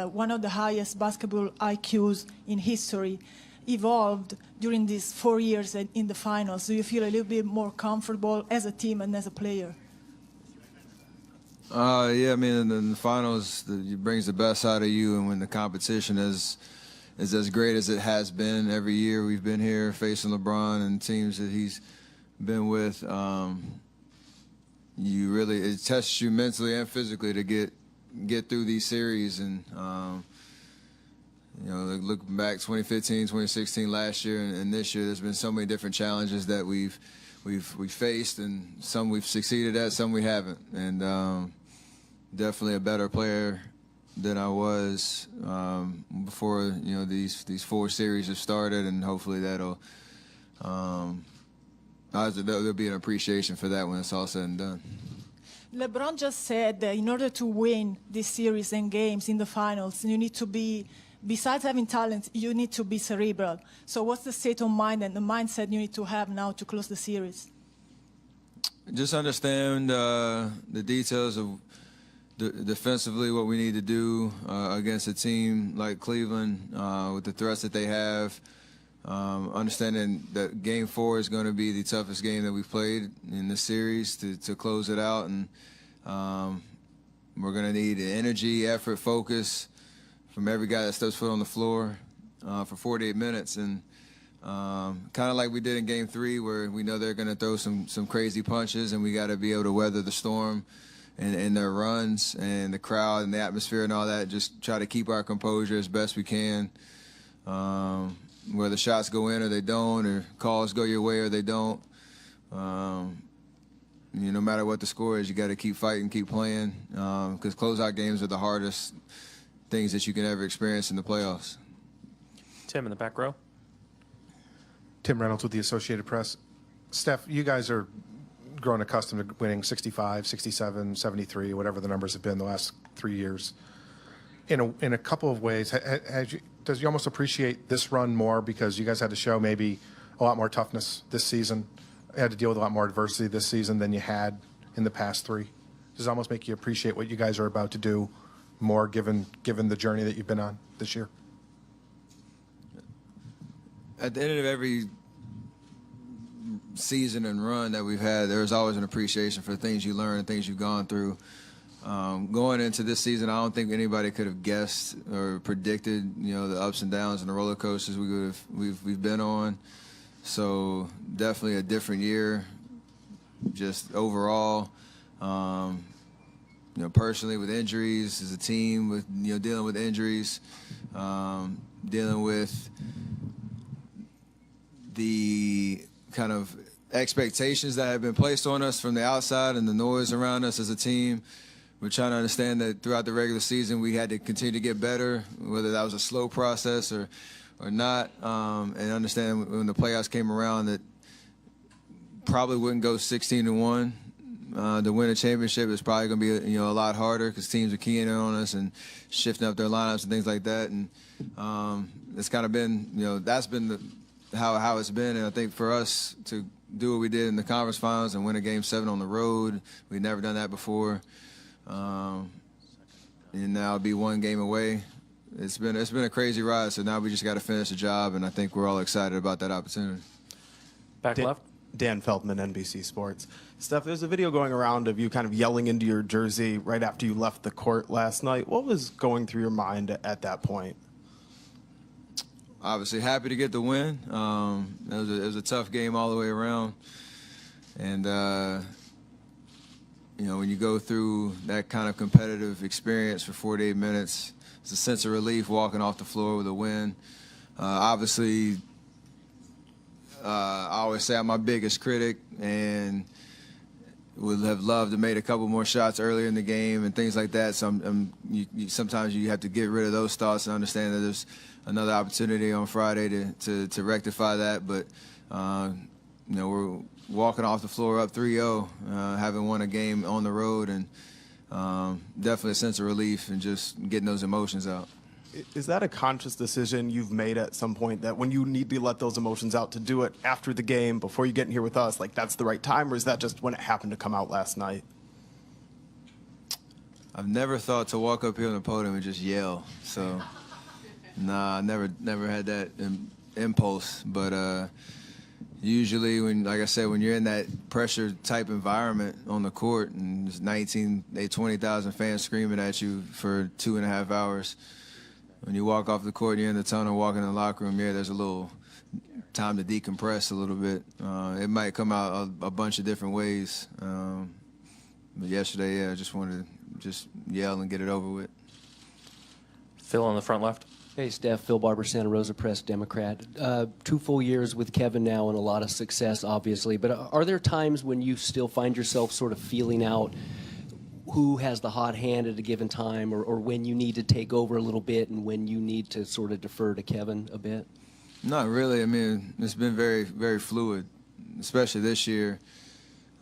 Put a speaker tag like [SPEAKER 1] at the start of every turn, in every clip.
[SPEAKER 1] one of the highest basketball IQs in history, evolved during these 4 years in the finals? Do you feel a little bit more comfortable as a team and as a player?
[SPEAKER 2] Yeah, I mean, in the finals, it brings the best out of you, and when the competition is as great as it has been every year we've been here facing LeBron and teams that he's been with, it tests you mentally and physically to get through these series. And looking back 2015, 2016, last year, and this year, there's been so many different challenges that we've faced, and some we've succeeded at, some we haven't. And definitely a better player than I was before these 4 series have started, and hopefully there'll be an appreciation for that when it's all said and done.
[SPEAKER 1] LeBron just said that in order to win this series and games in the finals, you need to be, besides having talent, you need to be cerebral. So what's the state of mind and the mindset you need to have now to close the series?
[SPEAKER 2] Just understand the details of defensively what we need to do against a team like Cleveland with the threats that they have. Understanding that Game 4 is going to be the toughest game that we've played in this series to close it out, and we're going to need energy, effort, focus from every guy that steps foot on the floor for 48 minutes, and kind of like we did in Game 3, where we know they're going to throw some crazy punches, and we got to be able to weather the storm and their runs and the crowd and the atmosphere and all that. Just try to keep our composure as best we can. Whether shots go in or they don't, or calls go your way or they don't, no matter what the score is, you got to keep fighting, keep playing, because closeout games are the hardest things that you can ever experience in the playoffs.
[SPEAKER 3] Tim in the back row.
[SPEAKER 4] Tim Reynolds with the Associated Press. Steph, you guys are grown accustomed to winning 65, 67, 73, whatever the numbers have been the last 3 years. In a couple of ways, does you almost appreciate this run more because you guys had to show maybe a lot more toughness this season, had to deal with a lot more adversity this season than you had in the past 3? Does it almost make you appreciate what you guys are about to do more, given the journey that you've been on this year?
[SPEAKER 2] At the end of every season and run that we've had, there's always an appreciation for things you learn and things you've gone through. Going into this season, I don't think anybody could have guessed or predicted, the ups and downs and the roller coasters we've been on. So definitely a different year, just overall. Personally with injuries, as a team with dealing with injuries, dealing with the kind of expectations that have been placed on us from the outside and the noise around us as a team. We're trying to understand that throughout the regular season we had to continue to get better, whether that was a slow process or not, and understand when the playoffs came around that probably wouldn't go 16-1. To win a championship is probably going to be a lot harder because teams are keying in on us and shifting up their lineups and things like that. And it's kind of been, that's been how it's been. And I think for us to do what we did in the conference finals and win a Game 7 on the road, we'd never done that before. And now be one game away. It's been a crazy ride. So now we just got to finish the job, and I think we're all excited about that opportunity.
[SPEAKER 3] Back left.
[SPEAKER 5] Dan Feldman, NBC Sports. Steph, there's a video going around of you kind of yelling into your jersey right after you left the court last night. What was going through your mind at that point?
[SPEAKER 2] Obviously happy to get the win. It was a tough game all the way around. And, when you go through that kind of competitive experience for 48 minutes, it's a sense of relief walking off the floor with a win. Obviously, I always say I'm my biggest critic and would have loved to make a couple more shots earlier in the game and things like that. So sometimes you have to get rid of those thoughts and understand that there's another opportunity on Friday to rectify that. But, we're walking off the floor up 3-0, having won a game on the road, and definitely a sense of relief and just getting those emotions out.
[SPEAKER 5] Is that a conscious decision you've made at some point, that when you need to let those emotions out, to do it after the game, before you get in here with us, like that's the right time, or is that just when it happened to come out last night?
[SPEAKER 2] I've never thought to walk up here on the podium and just yell. So, nah, I never had that impulse. But usually, like I said, when you're in that pressure type environment on the court and there's 20,000 fans screaming at you for 2.5 hours, when you walk off the court, you're in the tunnel, walking in the locker room, there's a little time to decompress a little bit. It might come out a bunch of different ways. But yesterday, I just wanted to just yell and get it over with.
[SPEAKER 3] Phil on the front left.
[SPEAKER 6] Hey, Steph. Phil Barber, Santa Rosa Press, Democrat. 2 full years with Kevin now and a lot of success, obviously. But are there times when you still find yourself sort of feeling out who has the hot hand at a given time, or when you need to take over a little bit and when you need to sort of defer to Kevin a bit?
[SPEAKER 2] Not really. I mean, it's been very, very fluid, especially this year.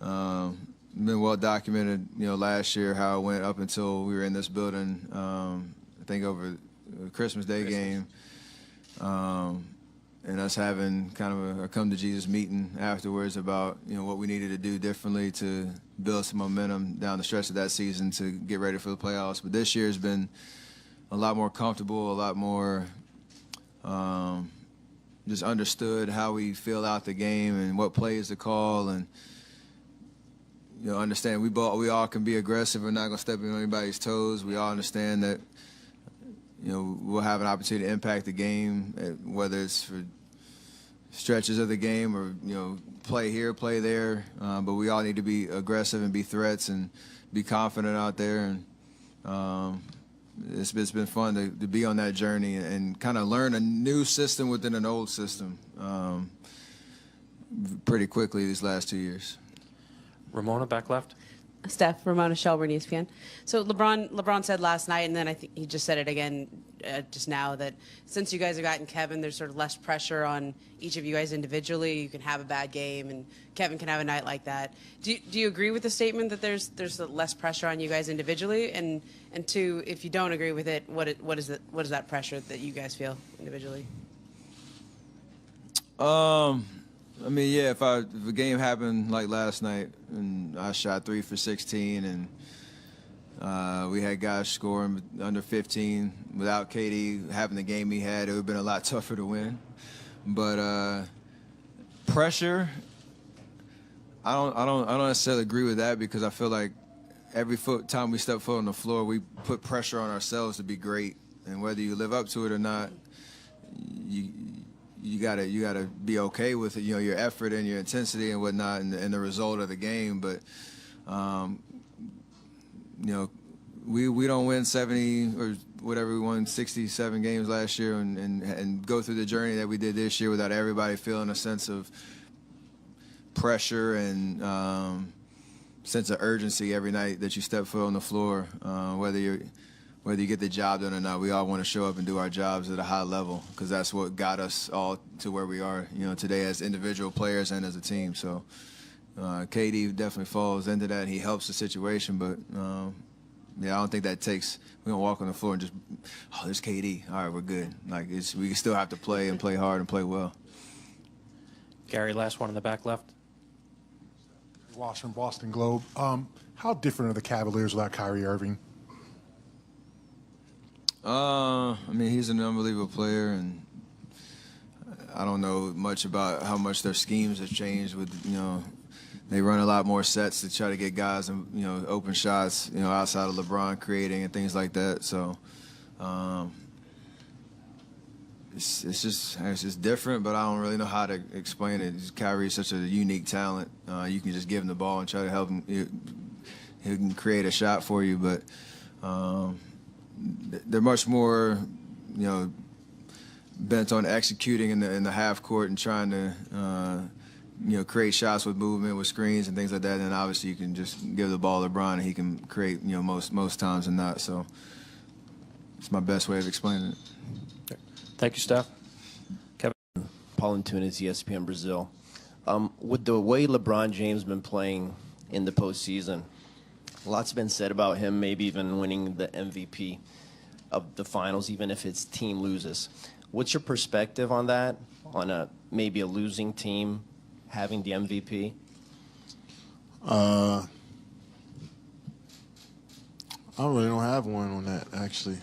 [SPEAKER 2] Been well documented, last year how it went up until we were in this building, I think over the Christmas Day game, and us having kind of a come to Jesus meeting afterwards about, what we needed to do differently to build some momentum down the stretch of that season to get ready for the playoffs. But this year has been a lot more comfortable, a lot more just understood how we feel out the game and what plays to call, and understand we all can be aggressive. We're not going to step on anybody's toes. We all understand that we'll have an opportunity to impact the game, whether it's for stretches of the game or play here, play there. But we all need to be aggressive and be threats and be confident out there. And it's been fun to be on that journey and kind of learn a new system within an old system pretty quickly these last 2 years.
[SPEAKER 3] Ramona back left.
[SPEAKER 7] Steph, Ramona Shelburne, ESPN. So LeBron said last night, and then I think he just said it again just now, that since you guys have gotten Kevin, there's sort of less pressure on each of you guys individually. You can have a bad game, and Kevin can have a night like that. Do you agree with the statement that there's less pressure on you guys individually? And two, if you don't agree with it, what is that pressure that you guys feel individually?
[SPEAKER 2] I mean, yeah, if a game happened like last night and I shot 3 for 16 and we had guys scoring under 15 without KD having the game he had, it would have been a lot tougher to win. But pressure, I don't necessarily agree with that, because I feel like every time we step foot on the floor, we put pressure on ourselves to be great, and whether you live up to it or not, you gotta be okay with it, your effort and your intensity and whatnot, and the result of the game. But we don't win 70 or whatever, we won 67 games last year and go through the journey that we did this year without everybody feeling a sense of pressure and sense of urgency every night that you step foot on the floor, whether you get the job done or not. We all want to show up and do our jobs at a high level, because that's what got us all to where we are, today as individual players and as a team. So KD definitely falls into that. He helps the situation, but I don't think that takes. We don't walk on the floor and just, there's KD. All right, we're good. We still have to play and play hard and play well.
[SPEAKER 3] Gary, last one in the back left.
[SPEAKER 8] Walsh from Boston Globe. How different are the Cavaliers without Kyrie Irving?
[SPEAKER 2] I mean, he's an unbelievable player, and I don't know much about how much their schemes have changed. They run a lot more sets to try to get guys and open shots, outside of LeBron creating and things like that. So it's just different, but I don't really know how to explain it. Kyrie's such a unique talent. You can just give him the ball and try to help him. He can create a shot for you, but they're much more, bent on executing in the half court and trying to, create shots with movement, with screens and things like that. And obviously, you can just give the ball to LeBron and he can create, most times than not. So it's my best way of explaining it.
[SPEAKER 3] Thank you, Steph. Kevin.
[SPEAKER 9] Paul Antunes, ESPN Brazil. With the way LeBron James been playing in the postseason, lots been said about him maybe even winning the MVP of the finals, even if his team loses. What's your perspective on that, on maybe a losing team having the MVP?
[SPEAKER 8] I
[SPEAKER 10] I really don't have one on that, actually.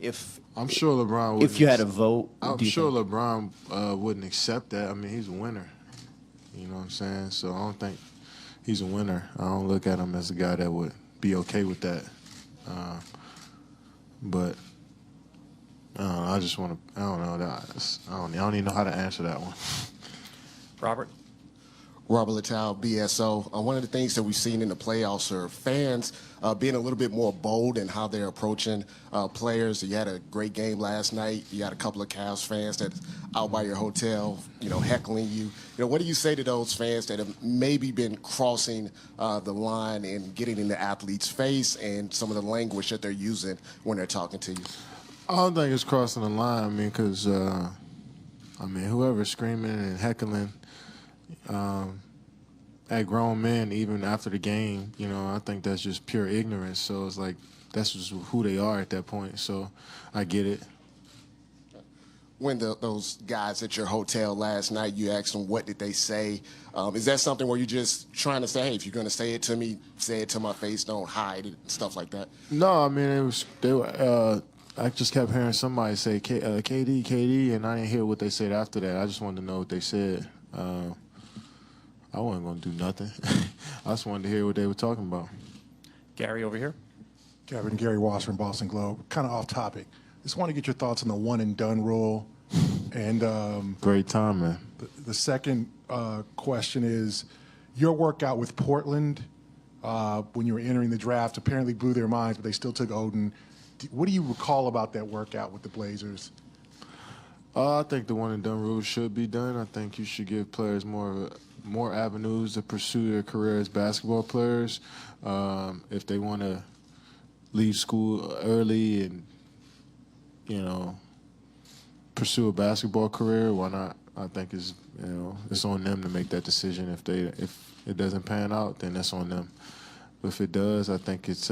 [SPEAKER 9] If
[SPEAKER 10] I'm sure LeBron would.
[SPEAKER 9] if you had a vote,
[SPEAKER 10] I'm
[SPEAKER 9] do you
[SPEAKER 10] sure
[SPEAKER 9] think-
[SPEAKER 10] LeBron wouldn't accept that. I mean, he's a winner. You know what I'm saying? So I don't think he's a winner. I don't look at him as a guy that would be okay with that. But I just want to. I don't know. I don't even know how to answer that one.
[SPEAKER 3] Robert?
[SPEAKER 11] Robert Littell, BSO. One of the things that we've seen in the playoffs are fans being a little bit more bold in how they're approaching players. You had a great game last night. You had a couple of Cavs fans that out by your hotel, heckling you. What do you say to those fans that have maybe been crossing the line and getting in the athlete's face and some of the language that they're using when they're talking to you?
[SPEAKER 10] I don't think it's crossing the line. I mean, because whoever's screaming and heckling at grown men, even after the game, I think that's just pure ignorance. So it's like that's just who they are at that point. So I get it.
[SPEAKER 11] When those guys at your hotel last night, you asked them what did they say. Is that something where you're just trying to say, hey, if you're going to say it to me, say it to my face, don't hide it, stuff like that?
[SPEAKER 10] No, I mean I just kept hearing somebody say KD, and I didn't hear what they said after that. I just wanted to know what they said. I wasn't going to do nothing. I just wanted to hear what they were talking about.
[SPEAKER 3] Gary over here.
[SPEAKER 8] Kevin, Gary Wasserman, Boston Globe. Kind of off topic. Just want to get your thoughts on the one and done rule. And
[SPEAKER 10] Great time, man.
[SPEAKER 8] the second question is your workout with Portland when you were entering the draft apparently blew their minds, but they still took Odin. What do you recall about that workout with the Blazers?
[SPEAKER 10] I think the one and done rule should be done. I think you should give players more avenues to pursue their career as basketball players. If they want to leave school early and pursue a basketball career, why not? I think it's on them to make that decision. If it doesn't pan out, then that's on them. But if it does, I think it's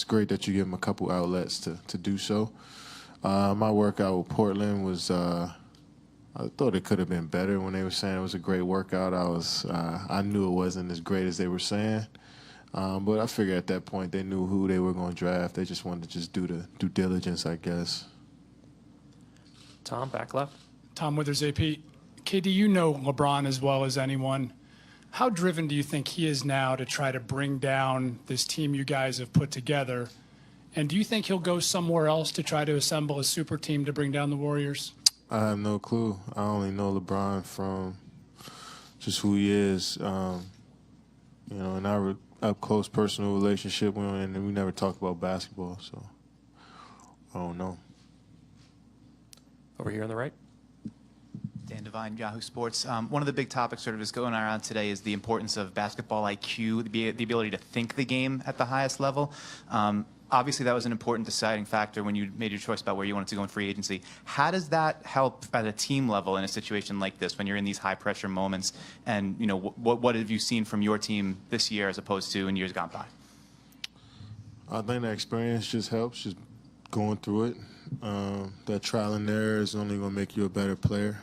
[SPEAKER 10] great that you give them a couple outlets to do so. My workout with Portland was I thought it could have been better when they were saying it was a great workout. I knew it wasn't as great as they were saying. But I figured at that point they knew who they were going to draft. They just wanted to just do the due diligence, I guess.
[SPEAKER 3] Tom, back left.
[SPEAKER 12] Tom Withers, AP. KD, you know LeBron as well as anyone. How driven do you think he is now to try to bring down this team you guys have put together? And do you think he'll go somewhere else to try to assemble a super team to bring down the Warriors?
[SPEAKER 10] I have no clue. I only know LeBron from just who he is. In our up-close personal relationship, we never talk about basketball, so I don't know.
[SPEAKER 3] Over here on the right.
[SPEAKER 13] Dan Devine, Yahoo Sports. One of the big topics sort of is going around today is the importance of basketball IQ, the ability to think the game at the highest level. Obviously, that was an important deciding factor when you made your choice about where you wanted to go in free agency. How does that help at a team level in a situation like this when you're in these high-pressure moments? And what have you seen from your team this year as opposed to in years gone by?
[SPEAKER 10] I think the experience just helps, just going through it. That trial and error is only going to make you a better player.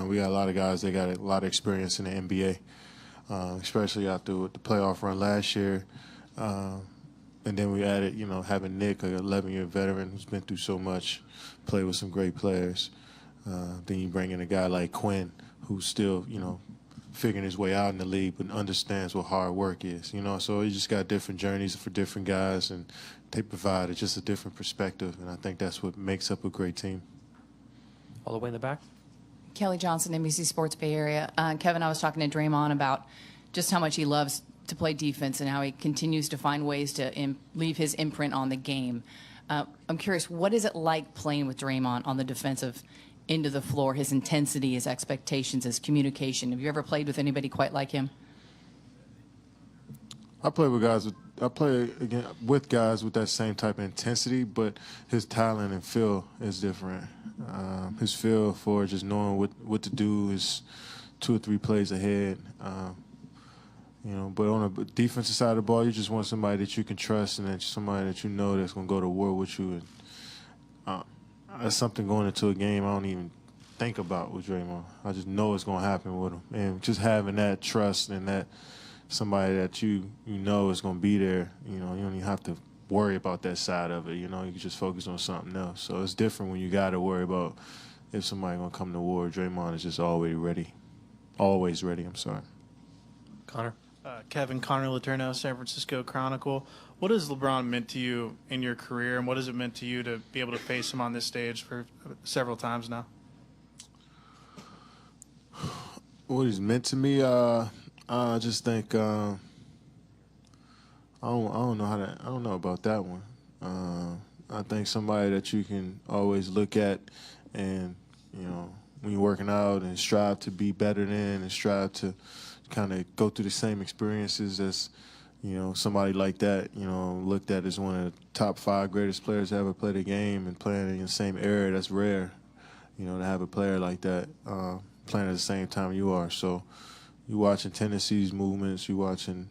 [SPEAKER 10] We got a lot of guys that got a lot of experience in the NBA, especially after the playoff run last year. And then we added, having Nick, an 11-year veteran who's been through so much, play with some great players. Then you bring in a guy like Quinn, who's still, figuring his way out in the league, but understands what hard work is. So you just got different journeys for different guys, and they provide just a different perspective. And I think that's what makes up a great team.
[SPEAKER 3] All the way in the back.
[SPEAKER 14] Kelly Johnson, NBC Sports Bay Area. Kevin, I was talking to Draymond about just how much he loves to play defense and how he continues to find ways to leave his imprint on the game. I'm curious, what is it like playing with Draymond on the defensive end of the floor, his intensity, his expectations, his communication? Have you ever played with anybody quite like him?
[SPEAKER 10] I play with guys with that same type of intensity, but his talent and feel is different. His feel for just knowing what to do is 2 or 3 plays ahead. But on the defensive side of the ball, you just want somebody that you can trust and that somebody that you know that's going to go to war with you. And that's something going into a game I don't even think about with Draymond. I just know it's going to happen with him. And just having that trust and that somebody that you know is going to be there, you don't even have to worry about that side of it. You can just focus on something else. So it's different when you got to worry about if somebody going to come to war. Draymond is just always ready. Always ready, I'm sorry.
[SPEAKER 3] Connor?
[SPEAKER 15] Kevin, Connor Letourneau, San Francisco Chronicle. What has LeBron meant to you in your career, and what has it meant to you to be able to face him on this stage for several times now?
[SPEAKER 10] What he's meant to me, I just think I don't know about that one. I think somebody that you can always look at, and when you're working out and strive to be better than, and strive to kind of go through the same experiences as somebody like that, looked at as one of the top 5 greatest players to ever play the game, and playing in the same era. That's rare, to have a player like that playing at the same time you are. So you watching tendencies, movements, you watching,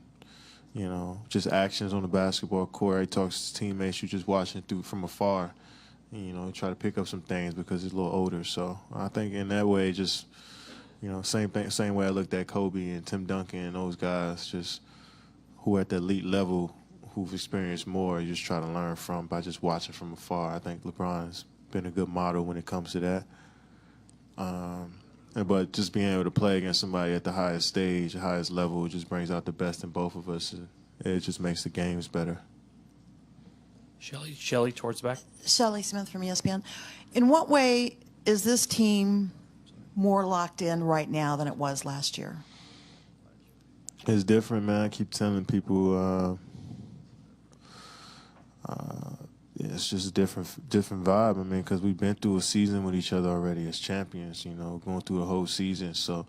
[SPEAKER 10] just actions on the basketball court. He talks to his teammates. You just watching through from afar. And, try to pick up some things because he's a little older. So I think in that way, just same way I looked at Kobe and Tim Duncan and those guys, just who are at the elite level, who've experienced more. You just try to learn from by just watching from afar. I think LeBron's been a good model when it comes to that. But just being able to play against somebody at the highest stage, the highest level, just brings out the best in both of us. It just makes the games better.
[SPEAKER 3] Shelley towards the back.
[SPEAKER 16] Shelley Smith from ESPN. In what way is this team more locked in right now than it was last year?
[SPEAKER 10] It's different, man. I keep telling people it's just a different vibe. I mean, because we've been through a season with each other already as champions, going through the whole season. So,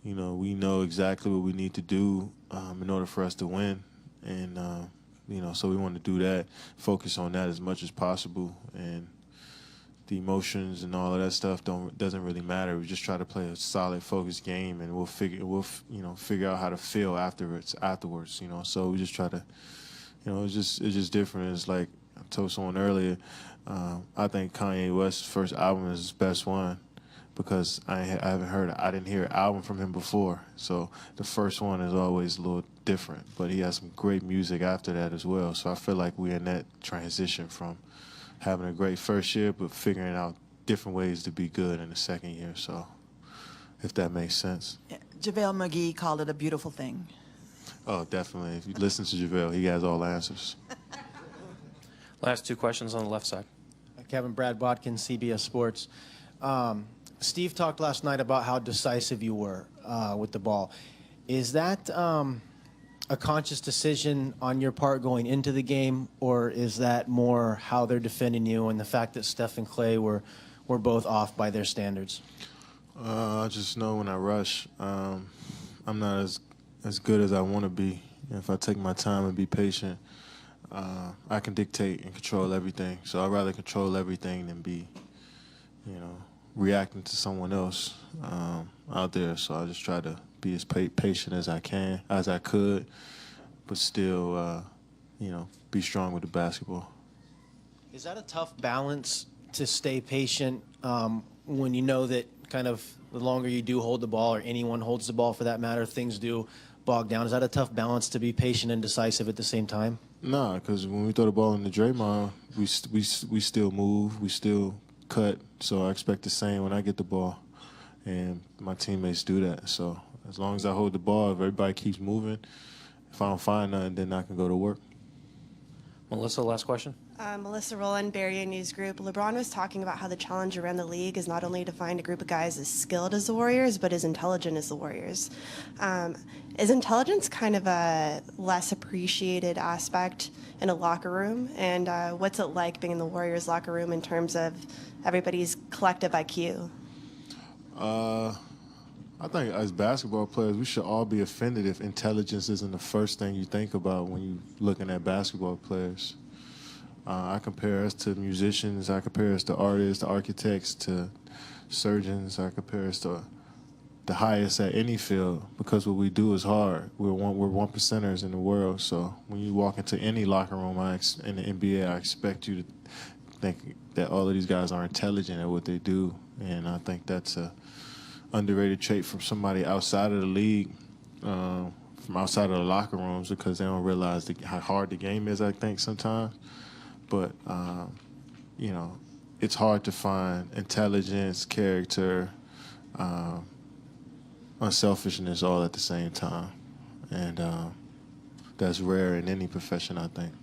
[SPEAKER 10] we know exactly what we need to do in order for us to win. And, so we want to do that, focus on that as much as possible. And the emotions and all of that stuff doesn't really matter. We just try to play a solid, focused game, and we'll figure out how to feel afterwards. So we just try to, it's just different. It's like I told someone earlier, I think Kanye West's first album is his best one because I didn't hear an album from him before. So the first one is always a little different, but he has some great music after that as well. So I feel like we're in that transition from having a great first year, but figuring out different ways to be good in the second year. So if that makes sense.
[SPEAKER 16] JaVale McGee called it a beautiful thing.
[SPEAKER 10] Oh, definitely. If you listen to JaVale, he has all the answers.
[SPEAKER 3] Last 2 questions on the left side.
[SPEAKER 17] Kevin, Brad Watkins, CBS Sports. Steve talked last night about how decisive you were with the ball. Is that a conscious decision on your part going into the game, or is that more how they're defending you and the fact that Steph and Clay were both off by their standards?
[SPEAKER 10] I just know when I rush, I'm not as good as I want to be. If I take my time and be patient, I can dictate and control everything. So I'd rather control everything than be, reacting to someone else out there. So I just try to be as patient as I could, but still, be strong with the basketball.
[SPEAKER 17] Is that a tough balance to stay patient when you know that kind of the longer you do hold the ball, or anyone holds the ball for that matter, things do bog down? Is that a tough balance to be patient and decisive at the same time?
[SPEAKER 10] Nah, because when we throw the ball into Draymond, we still move, we still cut. So I expect the same when I get the ball, and my teammates do that. So as long as I hold the ball, if everybody keeps moving, if I don't find nothing, then I can go to work.
[SPEAKER 3] Melissa, last question.
[SPEAKER 18] Melissa Rowland, Barrier News Group. LeBron was talking about how the challenge around the league is not only to find a group of guys as skilled as the Warriors, but as intelligent as the Warriors. Is intelligence kind of a less appreciated aspect in a locker room? And what's it like being in the Warriors locker room in terms of everybody's collective IQ?
[SPEAKER 10] I think as basketball players, we should all be offended if intelligence isn't the first thing you think about when you're looking at basketball players. I compare us to musicians. I compare us to artists, to architects, to surgeons. I compare us to the highest at any field because what we do is hard. We're one percenters in the world. So when you walk into any locker room in the NBA, I expect you to think that all of these guys are intelligent at what they do, and I think that's a underrated trait from somebody outside of the league. from outside of the locker rooms because they don't realize how hard the game is, I think, sometimes. But, you know, it's hard to find intelligence, character, unselfishness all at the same time. And that's rare in any profession, I think.